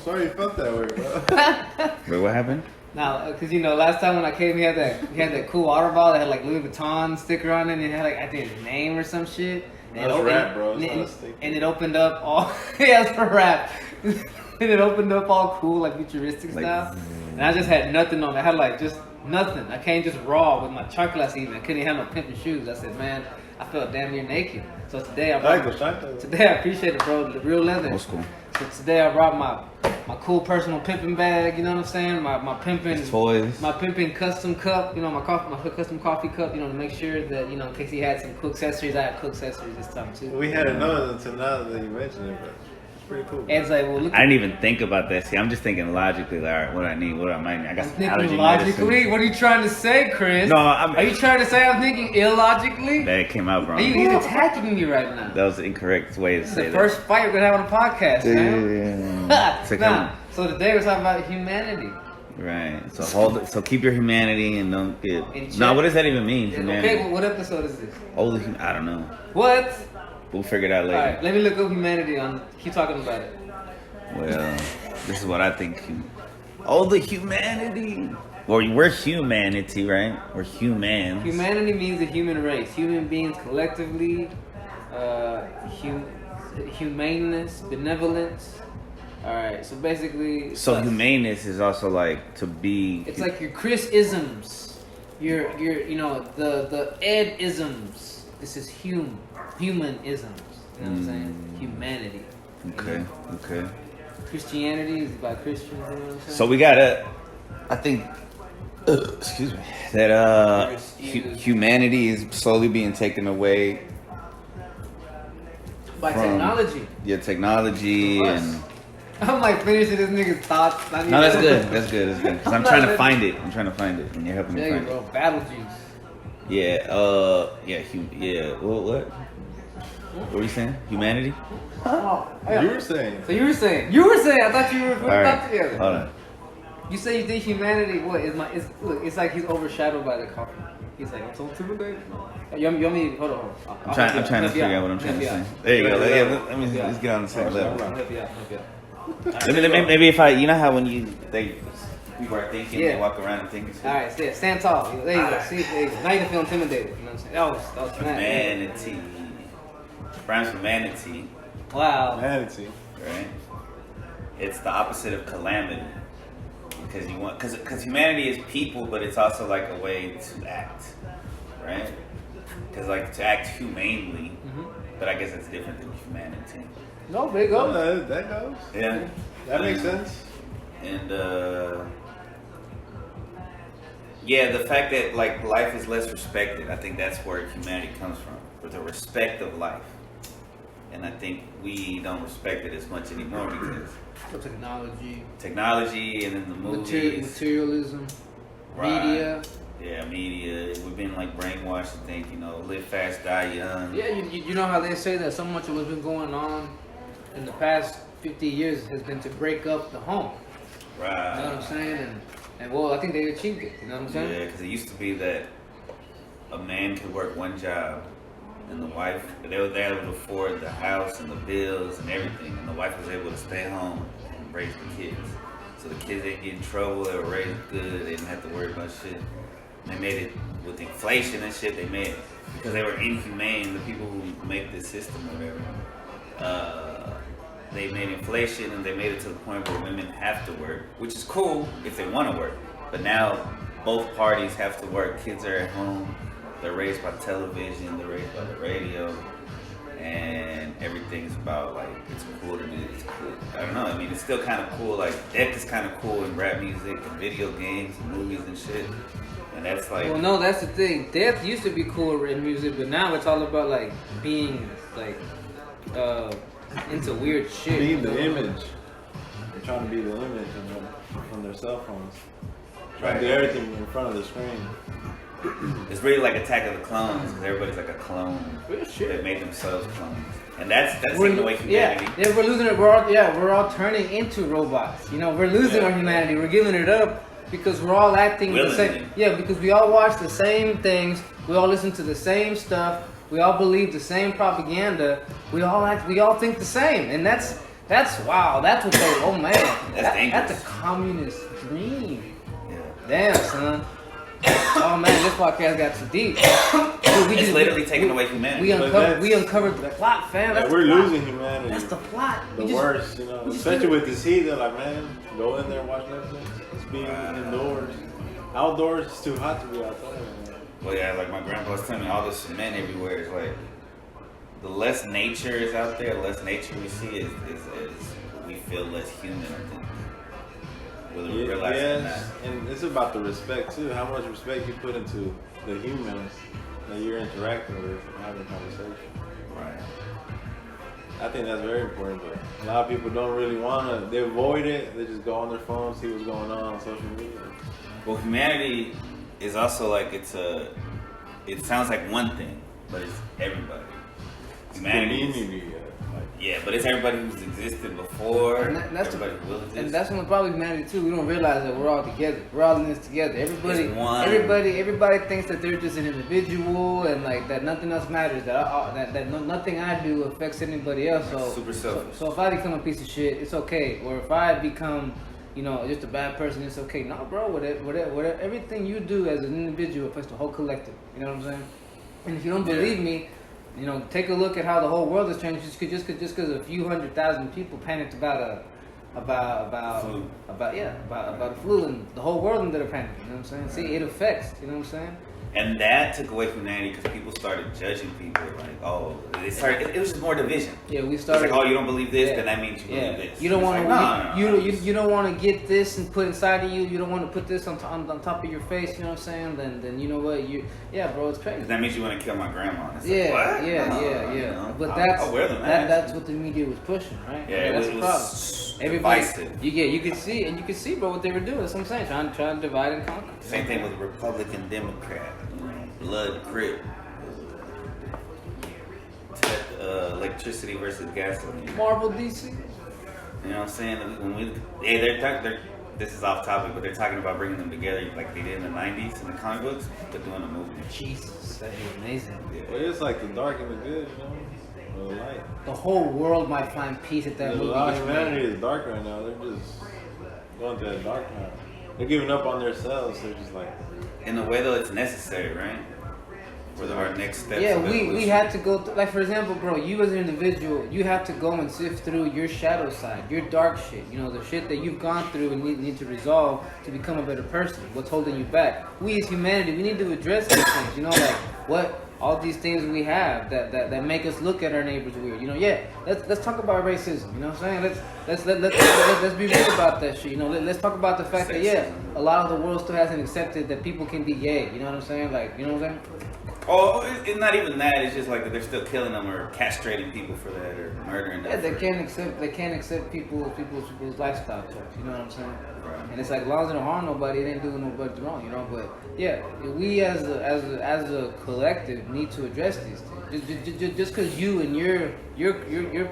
sorry you felt that way, bro. Wait, what happened? Now, cause last time when I came, he had that cool water bottle that had like Louis Vuitton sticker on it, and it had like I think his name or some shit. And That's rap, bro. It's not a sticker. And it opened up all yeah, it's for rap. And it opened up all cool, like futuristic style. And I just had nothing on it. I had like just nothing. I came just raw with my chocolates even. I couldn't have no pimping shoes. I said, man, I felt damn near naked. So today I appreciate it, bro. The real leather. Old school. So today I brought my cool personal pimping bag. You know what I'm saying? My pimping toys. My pimping custom cup. My custom coffee cup. To make sure that in case he had some cool accessories, I had cool accessories this time too. We hadn't known until now that you mentioned it, but it's pretty cool. Ed's like, well, look. I didn't even think about that. See, I'm just thinking logically. Like, all right, what do I need? What do I might need? I got some thinking allergy logically. medicine. What are you trying to say, Chris? No, are you trying to say I'm thinking illogically? That came out wrong. He's attacking me right now. That was the incorrect way to This is say the that. first fight we're gonna have on the podcast, man. Nah. So today we're talking about humanity. Right. So keep your humanity and don't get. No, what does that even mean? Humanity? Okay, well, what episode is this? I don't know. What? We'll figure it out later. All right, let me look up humanity on. Keep talking about it. Well, this is what I think. The humanity. Well, we're humanity, right? We're humans. Humanity means the human race. Human beings collectively. Humaneness, benevolence. All right, so basically. So humaneness is also like to be. It's like your Chris-isms, your the Ed-isms. This is humanisms. You know what I'm saying? Humanity. Okay. Christianity is by Christians. You know what I'm saying? So we gotta. I think. Excuse me. That humanity is slowly being taken away by technology. Yeah, technology and. I'm like finishing this nigga's thoughts. No, that's good. That's good. Because I'm trying to find it. And you're helping me find it. Battle juice. Yeah. What? What were you saying? Humanity? Oh, yeah. You were saying. So you were saying. I thought you were putting thoughts together. Hold on. You say you think humanity? What is my? It's like he's overshadowed by the coffee. He's like, I'm so intimidated. You want me? Hold on. I'm trying to figure out what I'm trying to say. There you go. Let's get on the same level. Help you out. Maybe if you know how when people are thinking, they walk around and thinking. All right, stand tall. There you go. See, there you go. Now you can feel intimidated. You know what I'm saying? That was humanity. Rhymes with manatee. Wow. Manatee. Right. It's the opposite of calamity. Because humanity is people, but it's also like a way to act, right? Because like to act humanely, but I guess it's different than humanity. No, big go. That goes. Yeah, that makes sense. And the fact that like life is less respected, I think that's where humanity comes from, with the respect of life. And I think we don't respect it as much anymore because technology, and then the movies, materialism, right. media. Yeah, media. We've been like brainwashed to think, live fast, die young. Yeah, you know how they say that so much of what's been going on in the past 50 years has been to break up the home. Right. You know what I'm saying? And well, I think they achieved it. You know what I'm saying? Yeah, because it used to be that a man could work one job, and the wife, they were able to afford the house and the bills and everything, and the wife was able to stay home and raise the kids. So the kids didn't get in trouble, they were raised good, they didn't have to worry about shit. And they made it with inflation and shit, they made it because they were inhumane, the people who make this system or whatever. They made inflation and they made it to the point where women have to work, which is cool if they want to work. But now both parties have to work, kids are at home. They're raised by television, they're raised by the radio, and everything's about like, it's cool to do this. Cool. I don't know, I mean, it's still kind of cool. Like, death is kind of cool in rap music and video games and movies and shit. And that's like. Well, no, that's the thing. Death used to be cool in music, but now it's all about like being like into weird shit. Being the image. They're trying to be the image on their cell phones. Trying to do everything in front of the screen. It's really like Attack of the Clones, because everybody's like a clone. They made themselves clones, and that's taking away humanity. Yeah, we're losing it. We're all turning into robots. We're losing our humanity. We're giving it up because we're all acting the same. Yeah, because we all watch the same things. We all listen to the same stuff. We all believe the same propaganda. We all think the same, and that's That's wow. That's what they. Oh man, That's dangerous. That's a communist dream. Yeah. Damn, son. Oh man, this podcast got too deep. Dude, It's literally taking away humanity. We uncovered the plot, fam. Yeah, That's we're the plot. losing humanity. That's the plot. The We just- worst, you know. we just Especially need- with this heat, they're like, man, go in there and watch Netflix. It's being indoors. Outdoors, it's too hot to be outside. Man. Well, yeah, like my grandpa was telling me, all the cement everywhere is like, the less nature is out there, the less nature we see is we feel less human, I think. Whether we realize it or not. Yes, and it's about the respect too. How much respect you put into the humans that you're interacting with and having a conversation. Right. I think that's very important, but a lot of people don't really want to. They avoid it. They just go on their phone, see what's going on social media. Well, humanity is also like it sounds like one thing, but it's everybody. Humanity is- Community. yeah, but it's everybody who's existed before, And that's everybody who will exist. And that's one of the problems with humanity too. We don't realize that we're all together. We're all in this together. It's one. Everybody thinks that they're just an individual and like that nothing else matters. Nothing I do affects anybody else. So Super selfish. So if I become a piece of shit, it's okay. Or if I become, just a bad person, it's okay. No, bro. Whatever. Everything you do as an individual affects the whole collective. You know what I'm saying? And if you don't believe me. Take a look at how the whole world has changed just because a few 100,000 people panicked about a flu, and the whole world ended up panicking. You know what I'm saying? See, it affects. You know what I'm saying? And that took away humanity because people started judging people like, oh, it was just more division. Yeah, we It's started. like, oh, you don't believe this, Yeah. then that means you Yeah, believe this. you don't It's want like, to. no. You don't want to get this and put inside of you. You don't want to put this on top of your face. You know what I'm saying? Then you know what? Bro, it's crazy. That means you want to kill my grandma. It's like, Yeah, what? No, yeah. you know, But I'll wear the mask. that's what the media was pushing, right? Yeah, that's it the was problem. Everybody, divisive. you could see, bro, what they were doing. That's what I'm saying, trying to divide and conquer. Same thing with Republican, Democrat, blood, crip. Electricity versus gasoline. Marvel, DC. You know what I'm saying? This is off topic, but they're talking about bringing them together like they did in the 90s in the comic books, but doing a movie. Jesus, that'd be amazing. Well, it's like the dark and the good, or the light. The whole world might find peace at that A movie. lot of gets humanity made. is dark right now. They're just going through that dark now. They're giving up on themselves. They're just like, In a way, though, it's necessary, right? For our next steps. Yeah, of we evolution. had to go through, like for example, bro, you as an individual, you have to go and sift through your shadow side, your dark shit, the shit that you've gone through and need to resolve to become a better person. What's holding you back? We as humanity, we need to address these things, like what all these things we have that make us look at our neighbors weird. Let's talk about racism. You know what I'm saying? Let's be real about that shit. Let's talk about the fact that a lot of the world still hasn't accepted that people can be gay. You know what I'm saying? Like, you know what I'm saying? Oh, it's not even that. It's just like that they're still killing them or castrating people for that or murdering them. Yeah, they can't accept people's lifestyle choice. You know what I'm saying? Right. And it's like, as long as they don't harm nobody, they ain't doing nobody wrong. But yeah, we as a collective need to address these things. Just because you and your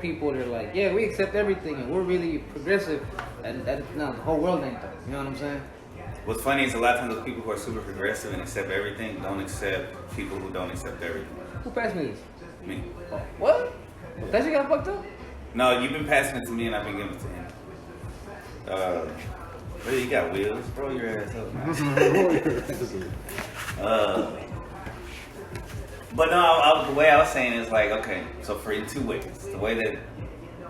people are like, yeah, we accept everything and we're really progressive, and no, the whole world ain't though. You know what I'm saying? What's funny is a lot of times those people who are super progressive and accept everything don't accept people who don't accept everything. Who passed me this? Me. Oh, what? That shit got fucked up? No, you've been passing it to me and I've been giving it to him. Bro, you got wheels. Roll your ass up, man. But no, the way I was saying is like, okay, so for in two ways. The way that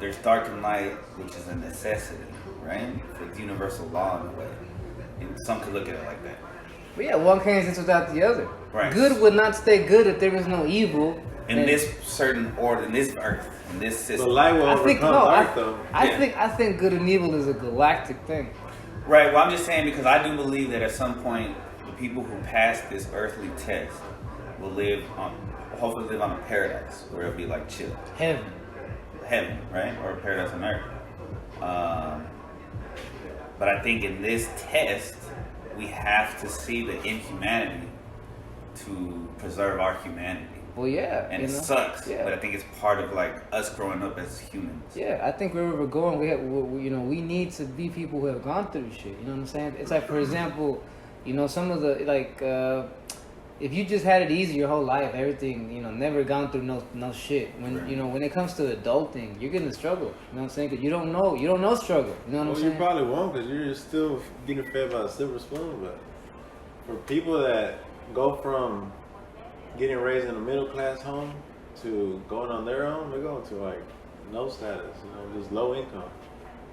there's dark and light, which is a necessity, right? It's universal law in a way. And some could look at it like that. But yeah, one can't exist without the other. Right. Good would not stay good if there was no evil. In this certain order, in this earth, in this the system. light will overcome dark, though. I think good and evil is a galactic thing. Right, well I'm just saying because I do believe that at some point the people who pass this earthly test will hopefully live on a paradise where it'll be like chill. Heaven. Heaven, right? Or a paradise on earth. But I think in this test, we have to see the inhumanity to preserve our humanity. Well, yeah. And it sucks, Yeah. but I think it's part of like us growing up as humans. Yeah, I think wherever we're going, we need to be people who have gone through shit. You know what I'm saying? It's like, for example, some of the if you just had it easy your whole life, everything, you know, never gone through no shit. When Right. you know, when it comes to adulting, you're gonna struggle. You know what I'm saying? Because you don't know struggle. You know what I'm Well, saying? you probably won't because you're still getting fed by a silver spoon. But for people that go from getting raised in a middle class home to going on their own, they're going to like no status, you know, just low income.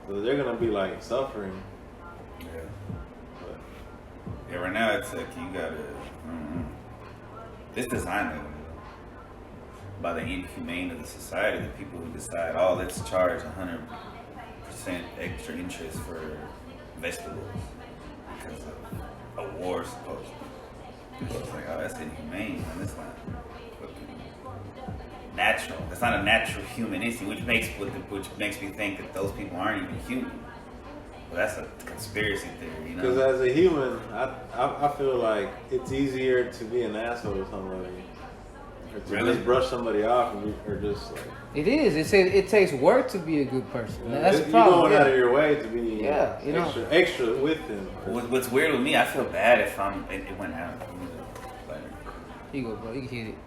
So they're gonna be like suffering. Yeah. But Yeah, right now it's like you gotta. It's designed by the inhumane of the society, the people who decide, oh, let's charge 100% extra interest for vegetables because of a war, supposedly. It's just like, oh, that's inhumane, and it's not fucking natural. That's not a natural human instinct, which makes me think that those people aren't even human. Well, that's a conspiracy theory, you know? because as a human, I feel like it's easier to be an asshole to somebody, or to Really? just brush somebody off, or just like It is. It takes work to be a good person. That's the you problem. going yeah. out of your way to be Yeah, you know. extra with them. What's weird with me, I feel bad if it went out. But, Here you go, bro. You can hit it.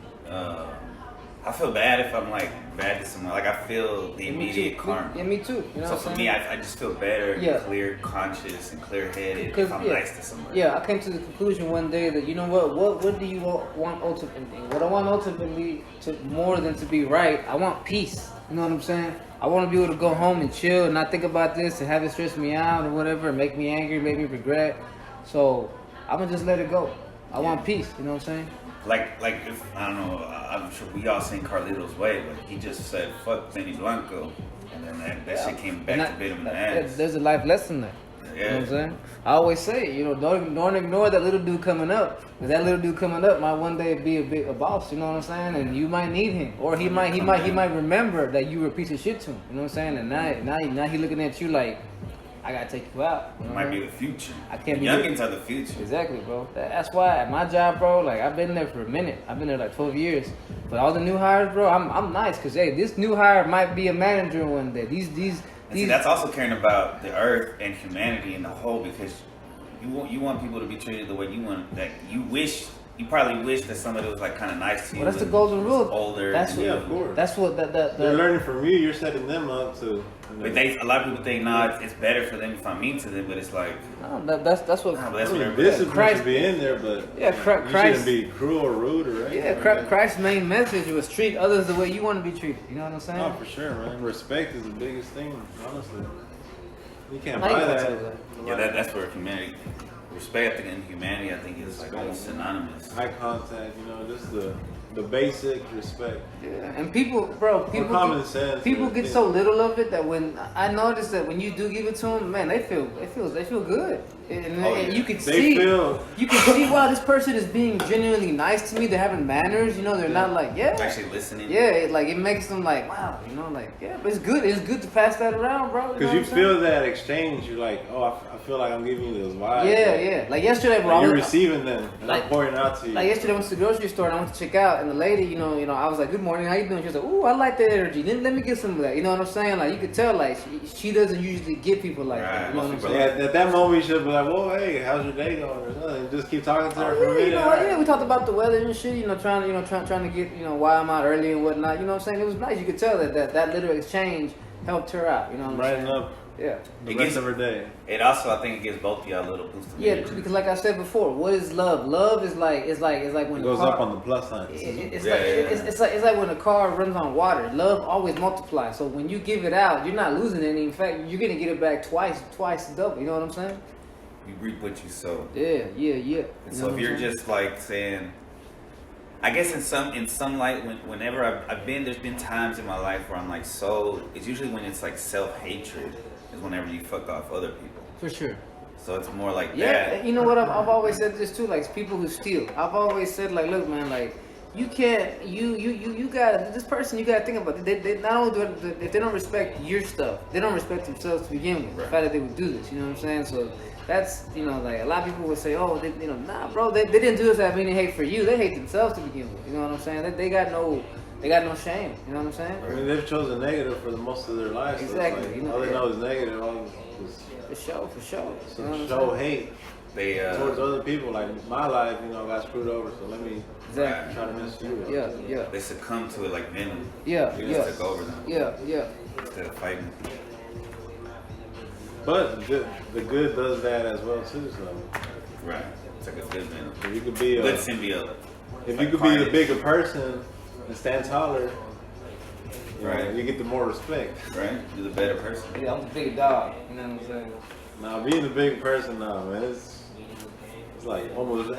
I feel bad if I'm like bad to someone. Like I feel the Yeah, me immediate too. karma. Yeah, me too. You know So what for I'm me, saying? I just feel better, and Yeah. clear conscious, and clear headed Because, if I'm yeah. nice to somebody. Yeah, I came to the conclusion one day that, you know what do you want ultimately? What I want ultimately to more than to be right, I want peace. You know what I'm saying? I want to be able to go home and chill and not think about this and have it stress me out or whatever, make me angry, make me regret. So I'm gonna just let it go. I want peace. You know what I'm saying? Like if I don't know, I'm sure we all seen Carlito's Way, but he just said fuck Benny Blanco, and then that shit came back And to bite him in the that- ass. There's a life lesson there. You know what I'm saying? I always say, you know, don't ignore that little dude coming up. Because that little dude coming up might one day be a boss, you know what I'm saying? And you might need him. Or he might remember that you were a piece of shit to him. You know what I'm saying? And now he looking at you like, I gotta take you out. You It know might what I be mean? the future. I can't The be youngins are the future. Exactly, bro. That's why at my job, bro, like I've been there for a minute. I've been there like 12 years. But all the new hires, bro, I'm nice because hey, this new hire might be a manager one day. And see, that's also caring about the earth and humanity in the whole, because you want people to be treated the way you want. That you probably wish that somebody was like kind of nice to you. Well, that's the and golden was rule. Older. That's and, what, Yeah, of course. That's what They're learning from you. You're setting them up to. But a lot of people think, nah, it's better for them if I'm mean to them. But it's like, no, that's what. nah, but that's I mean, what discipline Christ- should be in there, but Yeah, you Christ- shouldn't be cruel or rude or anything. Yeah, like that. Christ's main message was treat others the way you want to be treated. You know what I'm saying? No, for sure, man. Respect is the biggest thing, honestly. You can't Now you buy gotta that. tell that. yeah, that's where humanity, respect and humanity, I think is like almost synonymous. Eye contact, you know, just the basic respect. Yeah, and people common sense, People I get think. so little of it that when I notice that when you do give it to them, man, they feel good, and, Oh, and yeah. you can They see feel wow, this person is being genuinely nice to me. They're having manners, you know. They're not like Actually listening. yeah, it makes them like wow, you know, like yeah, but it's good to pass that around, bro. because you feel that exchange. You're like, oh, I feel like I'm giving you those vibes. Yeah. Like yesterday, bro. Like I you're was- receiving them, and like- I'm pouring out to you. Like yesterday, I went to the grocery store and I went to check out, and the lady, you know, I was like, "Good morning, how you doing?" She was like, "Ooh, I like that energy. Let me get some of that." You know what I'm saying? Like you could tell, like she doesn't usually get people like that. Right, You know what I'm most saying? people Yeah, at that moment you should be like, whoa, hey, how's your day going? Or something. Just keep talking to her for a Oh, minute. you know, alright. yeah, we talked about the weather and shit. You know, trying to get why I'm out early and whatnot. You know what I'm saying? It was nice. You could tell that little exchange helped her out. You know what I'm Brighten saying? up Yeah. the It rest gives- of her day. It also, I think, it gives both of y'all a little boost of Yeah, energy. because like I said before, what is love? Love is like when It a goes car, up on the plus sign. It's Yeah, like yeah, yeah. it's like when a car runs on water. Love always multiplies. So when you give it out, you're not losing any. In fact, you're gonna get it back twice double. You know what I'm saying? You reap what you sow. Yeah. And You so know if what you're I'm saying? just like saying, I guess in some light, whenever there's been times in my life where I'm like it's usually when it's like self-hatred is whenever you fuck off other people. For sure. So it's more like Yeah, that. you know what? I've always said this too. Like people who steal. I've always said like, look, man, like you can't. You got this person. You got to think about it. They not only if they don't respect your stuff, they don't respect themselves to begin with. The Right. fact that they would do this, you know what I'm saying? So that's like a lot of people would say, oh, nah, bro, they didn't do this out of any hate for you. They hate themselves to begin with. You know what I'm saying? They got no shame. You know what I'm saying? I mean, they've chosen negative for the most of their lives. Exactly, So it's you like, know, all they yeah. know is negative. All is For sure. You know what I'm show saying? hate. they towards other people. Like my life, got screwed over, so let me Exactly. try to mess you up. Yeah. they succumb to it like venom. Yeah. They just took over them Yeah. instead of fighting. But the good does that as well too. So Right. It's like a good venom. if you could be Good symbiote. if Like you could be the Carnage. bigger person and stand taller, Right. you get the more respect. Right? You're the better person. Yeah, I'm the big dog. You know what I'm saying? Now being the big person, man, it's like almost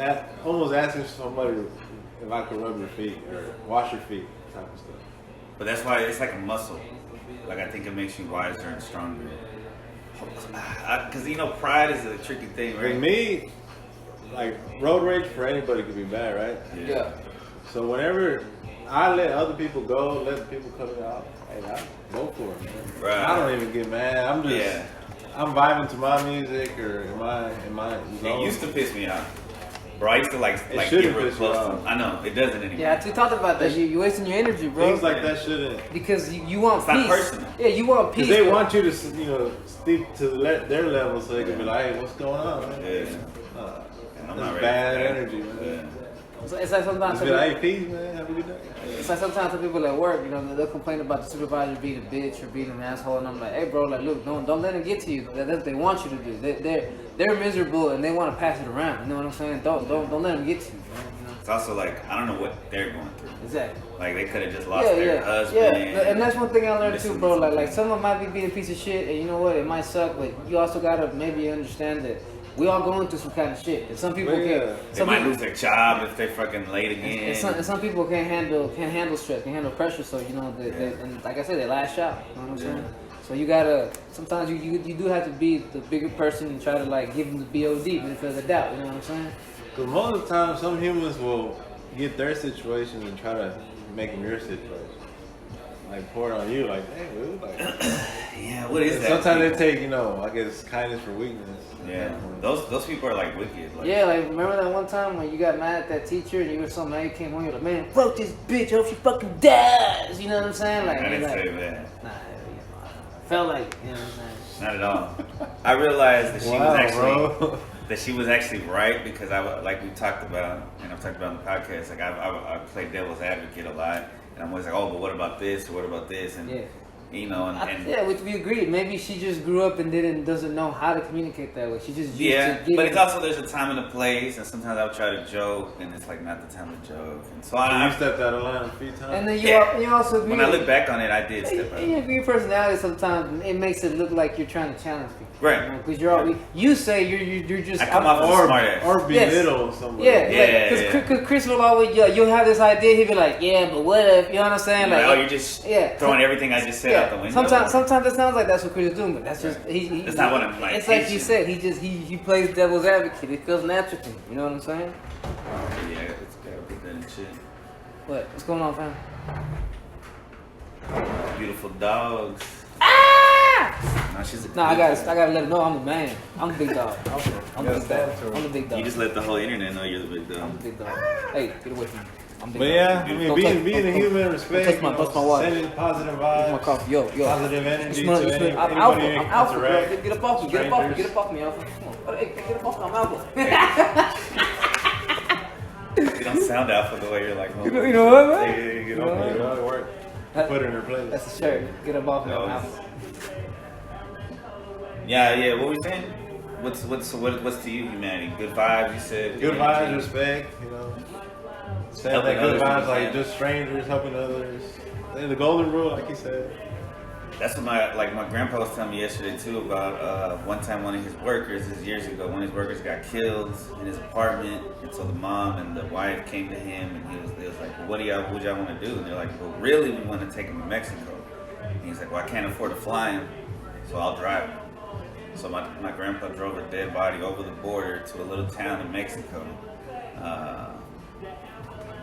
asking somebody if I could rub your feet or wash your feet, type of stuff. But that's why it's like a muscle. Like I think it makes you wiser and stronger. Because pride is a tricky thing, For right? me, like road rage for anybody could be bad, right? Yeah. So whenever I let other people go, let people cut it out, hey, I go for it, man. Right. I don't even get mad. I'm just Yeah. I'm vibing to my music or am I It zone? used to piss me off. Bro, I used to like get shouldn't real piss you close to off. them. I know, it doesn't anymore. Yeah, I talked about that. You're wasting your energy, bro. Things like that shouldn't. Because you want It's not peace. personal. Yeah, you want peace. Because they but- want you to, steep to their level so they can be like, hey, what's going on, man? Yeah. And I'm That's not ready bad for that. energy, man. Yeah. It's like sometimes. Just be like, hey, peace, man. Have a good day. It's like sometimes some people at work, they'll complain about the supervisor being a bitch or being an asshole, and I'm like, hey, bro, like, look, don't let it get to you. That's what they want you to do. They're miserable and they want to pass it around. You know what I'm saying? Don't let them get to you, man. It's also like, I don't know what they're going through. Exactly. Like, they could have just lost their husband. And that's one thing I learned too, missing bro. Like something. someone might be being a piece of shit, and you know what? It might suck, but you also gotta maybe understand that we all going through some kind of shit, and some people Well, yeah. can't. They Some might people, lose their job if they fucking late again. and some people can't handle stress, can't handle pressure. So and like I said, they lash out. You know what I'm saying? So you gotta. Sometimes you do have to be the bigger person and try to like give them the BOD benefit of the doubt. You know what I'm saying? Because most of the time, some humans will get their situation and try to make them your situation. Like, pour it on you, like, hey, dude, like. Yeah, what is that? Sometimes they take, I guess, kindness for weakness. Yeah, those people are like wicked. Like, Yeah, like remember that one time when you got mad at that teacher and you were so mad you came home, you were like, man, fuck this bitch, I hope she fucking dies. You know what I'm saying? Like, I didn't like, say that. Nah, I felt like, you know what I'm saying? Not at all. I realized that Wow, she was actually right because like we talked about, and I've talked about on the podcast. Like I play devil's advocate a lot, and I'm always like, oh, but what about this or what about this? And Yeah. and Which we agreed. Maybe she just grew up and doesn't know how to communicate that way. She just used yeah, to give but it- it's also there's a time and a place, and sometimes I'll try to joke, and it's like not the time to joke. And so You I stepped out of line a few times. And then Yeah. you also agree. when I look back on it, I did step out. your personality sometimes it makes it look like you're trying to challenge people. Right. Because you're all you say you're just I come off as a smart ass. or belittle somebody. Yeah, Yeah, because Chris will always you'll have this idea. He'll be like, yeah, but what if? You know what I'm saying? Like, oh, you're just yeah. throwing everything I just said out the window. Sometimes it sounds like that's what Chris is doing, but that's just he That's not what I'm like. It's like you teaching. said. He plays devil's advocate. It feels natural to him. You know what I'm saying? Yeah, it's gotta put that in shit. What's going on, fam? Beautiful dogs. Ah! No, she's a No, I gotta let him know I'm the man. I'm the big dog. I'm the Yeah, big stand dog. to her. I'm the big dog. You just let the whole internet know you're the big I'm dog. the big dog. Hey, get away from me. I'm the But big yeah, dog. I mean, Don't being touch- a don't- human, don't respect, touch my water. sending positive Here's my vibes, coffee. Yo. positive energy Smell- to smell- I'm anybody alpha. that I'm alpha, bro. interact. Get up off me. Get up off me. strangers. Get up off me, alpha. Come on. Hey, get up off me. I'm alpha. You don't sound alpha the way you're like. You know what, man? Yeah, get You know over what? it. Yeah, it worked. That- Put her in her place. That's a shirt. Get up off me. I'm No. alpha. Yeah. What were you saying? What's to you humanity? Good vibes. You said. Good energy. vibes, respect, Saying Helping that good others, vibes, like yeah. just strangers, helping others. And the golden rule, like you said. That's what my grandpa was telling me yesterday too about one time one of his workers, this is years ago, one of his workers got killed in his apartment, and so the mom and the wife came to him and he was like, well, what y'all want to do? And they're like, well, really we want to take him to Mexico. And he's like, well, I can't afford to fly him, so I'll drive him. So my grandpa drove a dead body over the border to a little town in Mexico,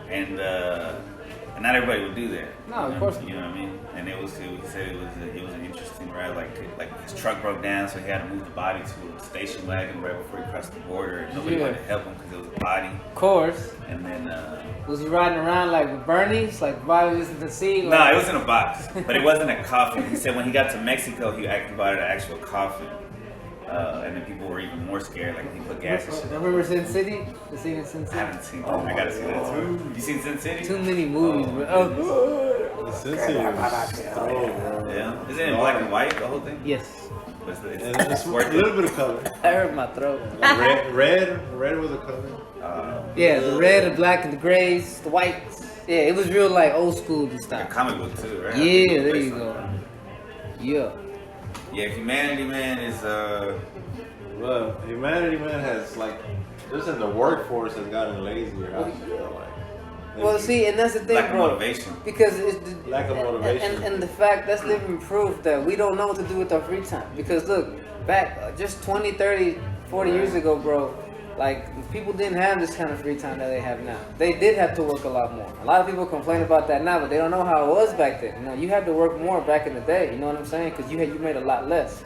and not everybody would do that. No, of course You know what I mean? And he said it was an interesting ride. Like his truck broke down, so he had to move the body to a station wagon right before he crossed the border. And nobody Yeah. wanted to help him because it was a body. Of course. And then Was he riding around like with Bernie's, like bodies in the sea? no, Like, it was in a box, but it wasn't a coffin. He said when he got to Mexico, he bought an actual coffin. And then people were even more scared. Like he put gas and shit. Remember Sin City? The scene in Sin I City? haven't seen that. I gotta see that too. You seen Sin City? Too many movies, bro. Oh. The Cincy was bro. Yeah. Is it in black and white, the whole thing? Yes. It's And it's a worth little it. bit of color. I hurt my throat. Like red was a color. Yeah, the red, the black, and the grays, the whites. Yeah, it was real like old school and A stuff. comic book too, right? Yeah, there Based you on go. that. Yeah. Yeah, Humanity Man is Well, humanity, man, has like just in the workforce has gotten lazier. I feel like. Well, see, and that's the thing, lack of bro. motivation. Because it's the, Lack of motivation. and the fact that's living proof that we don't know what to do with our free time. Because look, back just 20, 30, 40 years ago, bro, like people didn't have this kind of free time that they have now. They did have to work a lot more. A lot of people complain about that now, but they don't know how it was back then. You know, you had to work more back in the day. You know what I'm saying? Because you made a lot less.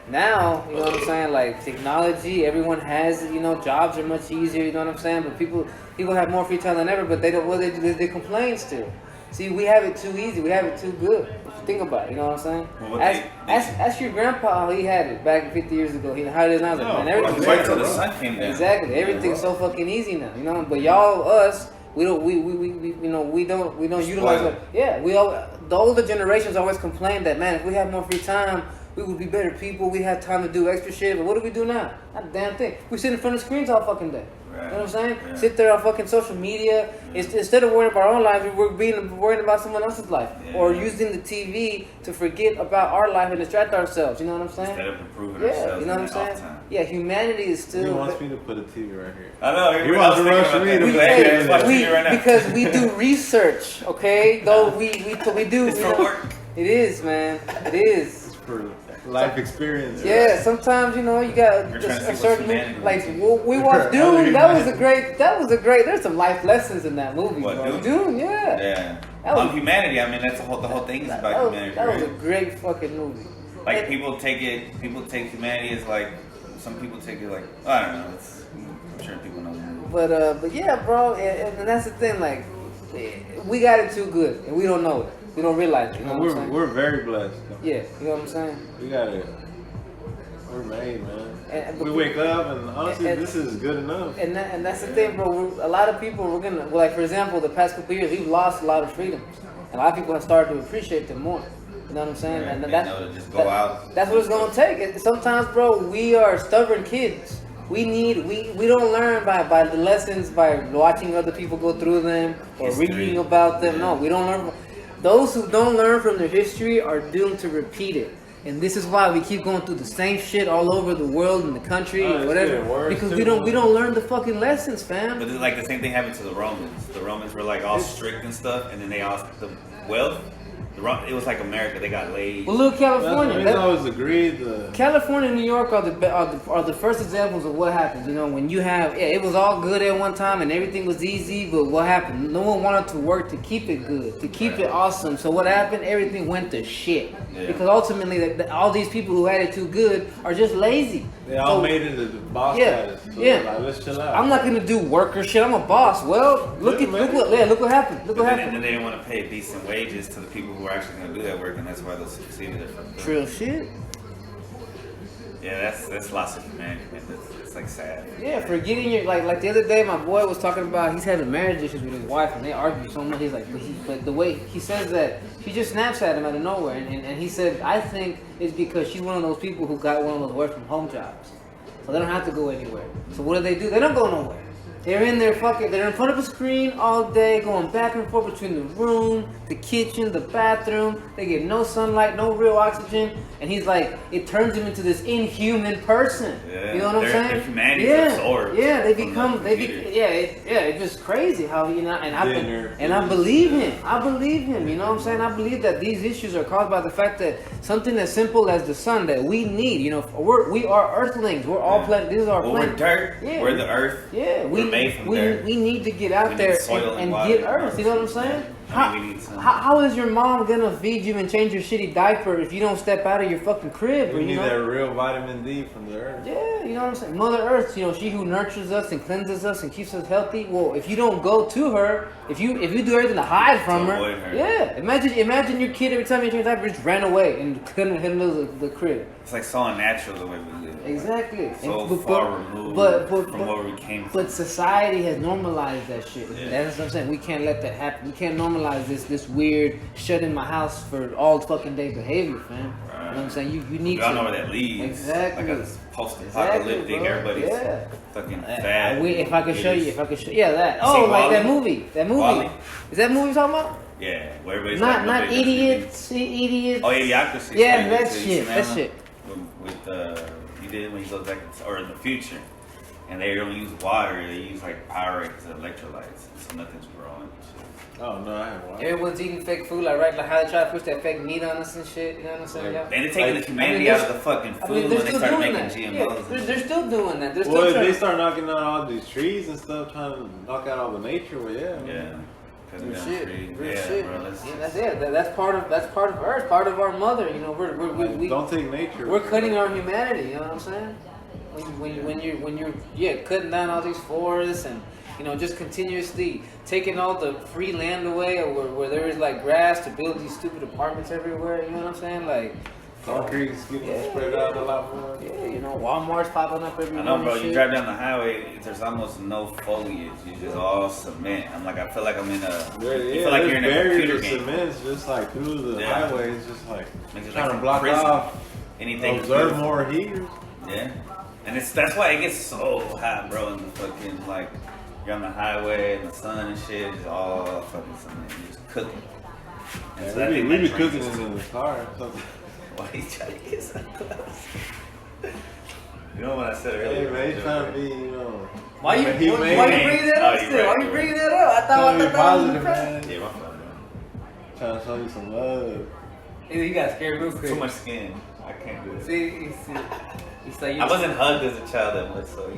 Now, you know what I'm saying? Like technology, everyone has, you know, jobs are much easier. You know what I'm saying? But people have more free time than ever. But they don't. What they do is they complain still. See, we have it too easy. We have it too good. If you think about it, you know what I'm saying? Well, Ask your grandpa how he had it back 50 years ago. How it is now. Like, man, Well, everything's wait till the sun came down. exactly. Everything's so fucking easy now. You know. But y'all, us, we don't. We you know, we don't utilize Spoiled. it. Yeah, the older generations always complain that, man, if we had more free time, we would be better people. We have time to do extra shit. But what do we do now? Not a damn thing. We sit in front of screens all fucking day. Right. You know what I'm saying? Yeah. Sit there on fucking social media. Instead of worrying about our own lives, we're worrying about someone else's life. Yeah. Or using the TV to forget about our life and distract ourselves. You know what I'm saying? Instead of improving Yeah, ourselves you know what I'm in the off saying? time. Yeah, humanity is He still. wants me to put a TV right here. I know. He I wants was to thinking rush about me that. to We, play Hey, it. let's watch we, TV right now. because we do research, okay? Though we do. It's you for know, work. It is, man. It is. It's for life experience. Yeah, sometimes you know you got You're just trying to a see what certain humanity like is. we watched Other Dune. That was a humanity. great. There's some life lessons in that movie, What, bro. Dune? Yeah. Yeah. That was- On humanity, I mean, that's the whole thing is about humanity, that was right? a great fucking movie. Like And- people take humanity as like, some people take it like, I don't know. I'm sure people know. But yeah, bro, and that's the thing. Like, we got it too good, and we don't know it. We don't realize it. You know what I'm saying? We're very blessed. Yeah, you know what I'm saying? We got it. We're made, man. And- We wake up and honestly, and- this is good enough. And that's the thing, bro. A lot of people, like, for example, the past couple of years, we've lost a lot of freedoms. And a lot of people have started to appreciate them more. You know what I'm saying? Yeah, and they that's, know to just go out. That's what it's gonna take. Sometimes, bro, we are stubborn kids. We don't learn by the lessons by watching other people go through them or History. reading about them. No, we don't learn. Those who don't learn from their history are doomed to repeat it. And this is why we keep going through the same shit all over the world and the country, Oh, it's whatever. getting worse, Because too. we don't learn the fucking lessons, fam. But it's like the same thing happened to the Romans. The Romans were like all strict and stuff, and then they all the wealth. It was like America. They got laid. Well, look, That's what California. we always agreed. California and New York are the first examples of what happens. You know, when you have, it was all good at one time and everything was easy, but what happened? No one wanted to work to keep it good, to keep it awesome. So what happened? Everything went to shit. Yeah. Because ultimately, all these people who had it too good are just lazy. They all So- made it the boss Yeah, status. So yeah. like, let's chill out. I'm not gonna do worker shit. I'm a boss. Well, look what happened. Look But what then, happened. they didn't want to pay decent wages to the people who were actually going to do that work, and that's why those succeeded. Real shit. Yeah, that's lots of humanity, man. It's like sad. Yeah, forgetting your like the other day, my boy was talking about he's having marriage issues with his wife, and they argue so much. He's like, but the way he says that she just snaps at him out of nowhere, and he said, I think it's because she's one of those people who got one of those work from home jobs, so they don't have to go anywhere. So what do? They don't go nowhere. They're in their they're in front of a screen all day, going back and forth between the room, the kitchen, the bathroom. They get no sunlight, no real oxygen. And he's like, it turns him into this inhuman person. Yeah, You know what I'm saying? their humanity's absorbed Yeah, they from the become, computer. it's just crazy how, you know, and Dinner. I believe him. I believe him, you know what I'm saying? I believe that these issues are caused by the fact that something as simple as the sun that we need, you know, we are earthlings. We're all this is our Well, planet. we're dirt. Yeah. We're the earth. Yeah, we're made from dirt. we need to get We out need there soil and and water get earth. You know what I'm saying? We need some. How is your mom gonna feed you and change your shitty diaper if you don't step out of your fucking crib? We you need know? that real vitamin D from the earth. Yeah, you know what I'm saying? Mother Earth, she who nurtures us and cleanses us and keeps us healthy. Well, if you don't go to her, if you do everything to hide from her, avoid her. yeah. Imagine your kid every time you change diaper just ran away and couldn't handle the crib. It's like so unnatural the way we live. Exactly. So And- far removed but- from where we came from. But society has normalized that shit. Yeah. That's what I'm saying. We can't let that happen. We can't normalize this weird shut in my house for all fucking day behavior, fam. You know what I'm saying? You need We all to. know where that leads. Exactly. Like a post-apocalyptic, Exactly, bro. everybody's Yeah. fucking fat. If I could show you, yeah, that. You Oh, seen like Wall-E? that movie. Wall-E? Is that movie you're talking about? Yeah, where everybody's Not like, nobody does idiots. Oh, Idiocracy. Yeah, Like, that with shit. That Cinema, shit. With he did it when he goes back or in the future, and they don't use water. They use like Pyrex and electrolytes, so nothing's growing. And shit. Oh no, I haven't watched. Everyone's eating fake food, like how they try to push that fake meat on us and shit. You know what I'm saying? Like, Yeah. And they're taking Like, the humanity there's- out of the fucking food I mean, when they're they still start doing making that. GMOs. Yeah, they're still doing that. They're still Well, if trying. they start knocking down all these trees and stuff, trying to knock out all the nature, well, yeah. Yeah. Cutting Real down shit, trees. real Yeah, shit. bro. Let's, Yeah, that's it. That's part of Earth, part of our mother. You know, we Don't take nature. we're cutting our humanity. You know what I'm saying? When you're cutting down all these forests and just continuously taking all the free land away, or where there is like grass to build these stupid apartments everywhere. You know what I'm saying? Like Concrete's getting Yeah. spread out a lot more. yeah, Walmart's popping up everywhere. I know, bro. and You shit. drive down the highway, there's almost no foliage. It's just all cement. I feel like I'm in a. There, You yeah, feel like you're in a barriers computer of game. cements just like through the Yeah. highways, just like Makes it trying like to a block prison. off, Anything. observe beautiful. more heaters. Yeah, and that's why it gets so hot, bro. In the fucking you're on the highway and the sun and shit is all fucking cement. You're just cooking. And Yeah, so I we think be that cooking brings us it in the car. So, Why you trying to get so close? You know what I said hey earlier? man, he's trying to be, Why you He why made- you bringing that Oh, up you're still? right, Why you you're bringing that up? I trying thought to be that was positive, impressive. man. Yeah, my fault, bro. Trying to show you some love. You got scared real quick. Too much skin. I can't do it. See, he's like, I wasn't hugged as a child that much, so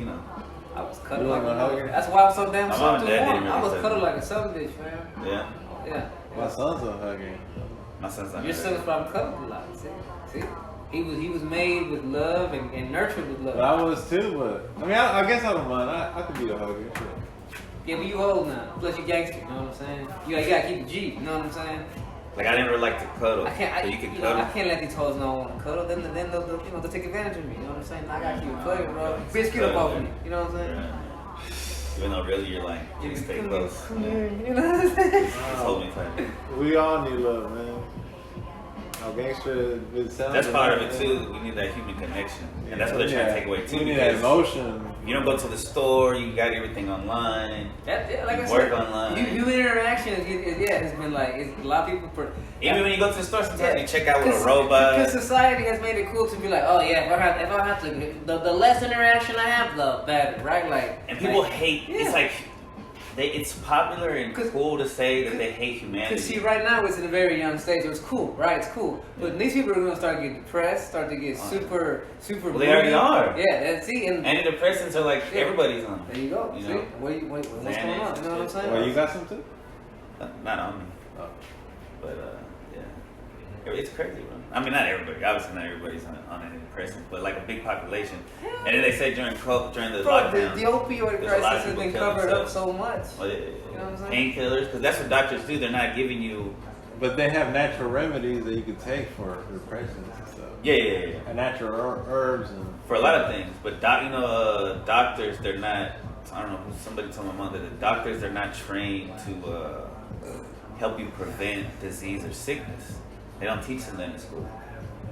I was cuddled You like wasn't a hungry? That's why I'm so damn My soft mom and and dad warm. didn't I really was tell cuddled me. like a son bitch, man. Yeah. Yeah. My son's a hugging. My son's not. Your son's from cuddled a lot. See? He was made with love and nurtured with But love. I was too, but I mean, I guess I don't mind. I could be a hugger. Shit. Yeah, but you old now. Plus you gangster, you know what I'm saying? You gotta keep the G, you know what I'm saying? Like I never liked to cuddle. I can't. So you can I cuddle. can't let these hoes know I want to cuddle. Then they'll take advantage of me. You know what I'm saying? I gotta keep it playing, bro. Bitch, get up off me. You know what I'm saying? Yeah. Even though really you're like, Yeah, you stay come close. here, come here. You know what I'm saying? Just hold me tight. We all need love, man. Our gangster is sound. That's part of it too. We need that human connection, and that's what they're trying to take away too. We need that because emotion. You don't go to the store. You got everything online. Yeah, like I You said, work online. Human interaction has been like a lot of people. Even when you go to the store, sometimes Yeah. you check out with a Because robot. society has made it cool to be like, oh yeah, if I have to, the less interaction I have, the better, right? Like, And people like, hate. yeah. It's like it's popular and 'Cause- cool to say that they hate Because humanity. see, right now it's in a very young stage. It's cool, right? It's cool. But these people are gonna start getting depressed, start to get super. Well, they already moody. are. Yeah, and see, and Antidepressants are like Yeah. everybody's on. there you go. You See, know? what's going on? You know what I'm saying? Well, you got some too? Not on me. Oh. But yeah, it's crazy, bro. I mean, not everybody. Obviously, not everybody's on antidepressants, but like a big population. And then they say during the Bro, lockdown, the opioid there's a lot of crisis has people been killing covered up themselves. so much. well, You know what I'm saying? painkillers, because that's what doctors do. They're not giving you. But they have natural remedies that you can take for depression and stuff. Yeah. And natural herbs and. For a lot of things, but doctors, they're not. I don't know. Somebody told my mom that the doctors, they're not trained to help you prevent disease or sickness. They don't teach them that in school,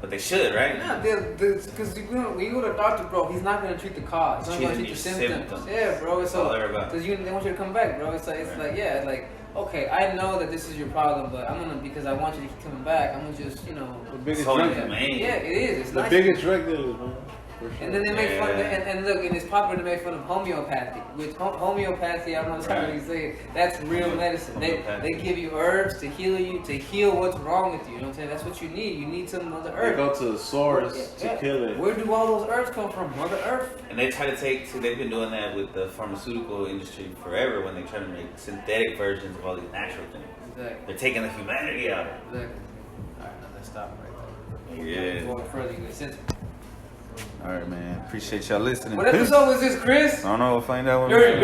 but they should, right? Yeah, because when you go to a doctor, bro, he's not gonna treat the cause. He's not gonna treat Treating the your symptoms. symptoms. Yeah, bro. It's That's all so they're about. because they want you to come back, bro. It's Right. like yeah, like okay, I know that this is your problem, but I'm gonna because I want you to keep coming back. I'm gonna just The biggest So drug inhumane. yeah, it is. It's The nice. biggest drug dealers, man. For sure. And then they make fun of it, Yeah. and look, and it's popular to make fun of homeopathy. Which homeopathy, I don't know how you say it, that's real medicine. They give you herbs to heal what's wrong with you. You know what I'm saying? That's what you need. You need some other They herb. go to the source to kill it. Where do all those herbs come from? Mother Earth. And they try to they've been doing that with the pharmaceutical industry forever when they try to make synthetic versions of all these natural things. Exactly. They're taking the humanity out of it. Exactly. All right, now let's stop right there. Yeah. Going further, you get censored. All right, man. Appreciate y'all listening. What episode was this, Chris? I don't know. We'll find out when Dirty.